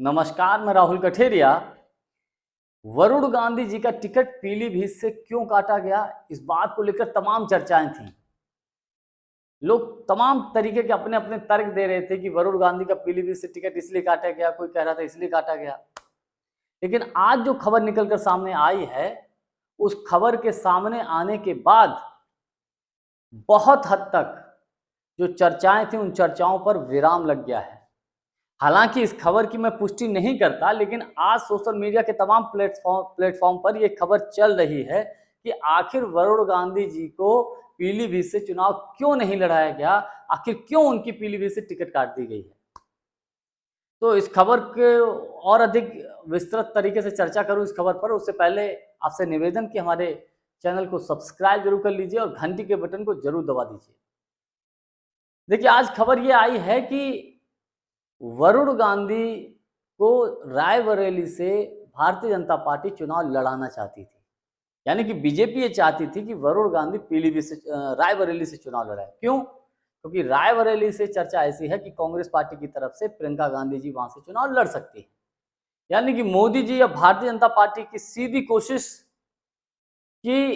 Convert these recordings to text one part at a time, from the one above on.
नमस्कार, मैं राहुल कठेरिया। वरुण गांधी जी का टिकट पीलीभीत से क्यों काटा गया, इस बात को लेकर तमाम चर्चाएं थीं। लोग तमाम तरीके के अपने अपने तर्क दे रहे थे कि वरुण गांधी का पीलीभीत से टिकट इसलिए काटा गया, कोई कह रहा था इसलिए काटा गया। लेकिन आज जो खबर निकलकर सामने आई है, उस खबर के सामने आने के बाद बहुत हद तक जो चर्चाएं थी, उन चर्चाओं पर विराम लग गया है। हालांकि इस खबर की मैं पुष्टि नहीं करता, लेकिन आज सोशल मीडिया के तमाम प्लेटफॉर्म पर यह खबर चल रही है कि आखिर वरुण गांधी जी को पीलीभीत से चुनाव क्यों नहीं लड़ाया गया, आखिर क्यों उनकी पीलीभीत से टिकट काट दी गई है। तो इस खबर के और अधिक विस्तृत तरीके से चर्चा करूं इस खबर पर, उससे पहले आपसे निवेदन कि हमारे चैनल को सब्सक्राइब जरूर कर लीजिए और घंटी के बटन को जरूर दबा दीजिए। देखिए, आज खबर यह आई है कि वरुण गांधी को रायबरेली से भारतीय जनता पार्टी चुनाव लड़ाना चाहती थी। यानी कि बीजेपी ये चाहती थी कि वरुण गांधी पीलीभीत से रायबरेली से चुनाव लड़ाए। क्यों? क्योंकि रायबरेली से चर्चा ऐसी है कि कांग्रेस पार्टी की तरफ से प्रियंका गांधी जी वहां से चुनाव लड़ सकती है। यानी कि मोदी जी या भारतीय जनता पार्टी की सीधी कोशिश कि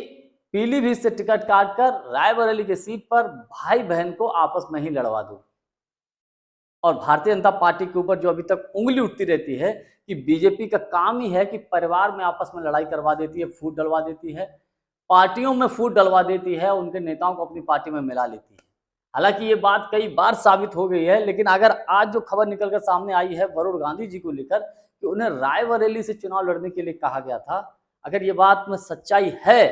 पीलीभीत से टिकट काटकर रायबरेली के सीट पर भाई बहन को आपस में ही लड़वा दो। और भारतीय जनता पार्टी के ऊपर जो अभी तक उंगली उठती रहती है कि बीजेपी का काम ही है कि परिवार में आपस में लड़ाई करवा देती है, फूट डलवा देती है, पार्टियों में फूट डलवा देती है, उनके नेताओं को अपनी पार्टी में मिला लेती है। हालांकि ये बात कई बार साबित हो गई है, लेकिन अगर आज जो खबर निकलकर सामने आई है वरुण गांधी जी को लेकर कि उन्हें रायबरेली से चुनाव लड़ने के लिए कहा गया था, अगर ये बात में सच्चाई है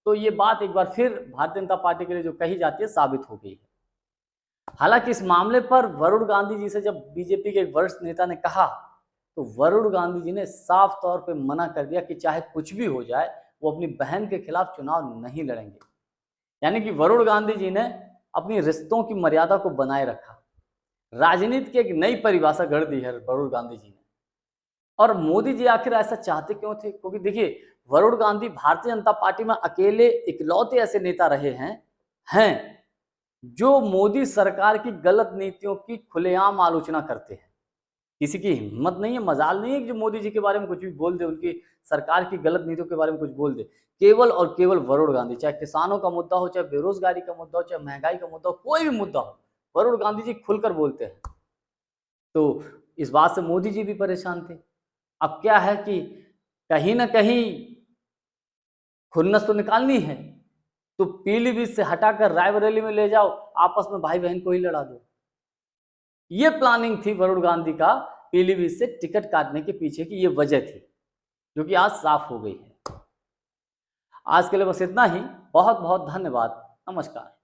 तो ये बात एक बार फिर भारतीय जनता पार्टी के लिए जो कही जाती है साबित हो गई है। हालांकि इस मामले पर वरुण गांधी जी से जब बीजेपी के एक वरिष्ठ नेता ने कहा, तो वरुण गांधी जी ने साफ तौर पे मना कर दिया कि चाहे कुछ भी हो जाए, वो अपनी बहन के खिलाफ चुनाव नहीं लड़ेंगे। यानी कि वरुण गांधी जी ने अपनी रिश्तों की मर्यादा को बनाए रखा। राजनीति की एक नई परिभाषा गढ़ दी है वरुण गांधी जी ने। और मोदी जी आखिर ऐसा चाहते क्यों थे? क्योंकि देखिए, वरुण गांधी भारतीय जनता पार्टी में अकेले इकलौते ऐसे नेता रहे हैं जो मोदी सरकार की गलत नीतियों की खुलेआम आलोचना करते हैं। किसी की हिम्मत नहीं है, मजाल नहीं है कि जो मोदी जी के बारे में कुछ भी बोल दे, उनकी सरकार की गलत नीतियों के बारे में कुछ बोल दे। केवल और केवल वरुण गांधी, चाहे किसानों का मुद्दा हो, चाहे बेरोजगारी का मुद्दा हो, चाहे महंगाई का मुद्दा हो, कोई भी मुद्दा हो, वरुण गांधी जी खुलकर बोलते हैं। तो इस बात से मोदी जी भी परेशान थे। अब क्या है कि कहीं ना कहीं खुन्नस तो निकालनी है, तो पीलीभीत से हटाकर रायबरेली में ले जाओ, आपस में भाई बहन को ही लड़ा दो। ये प्लानिंग थी वरुण गांधी का पीलीभीत से टिकट काटने के पीछे की, ये वजह थी जो कि आज साफ हो गई है। आज के लिए बस इतना ही। बहुत बहुत धन्यवाद। नमस्कार।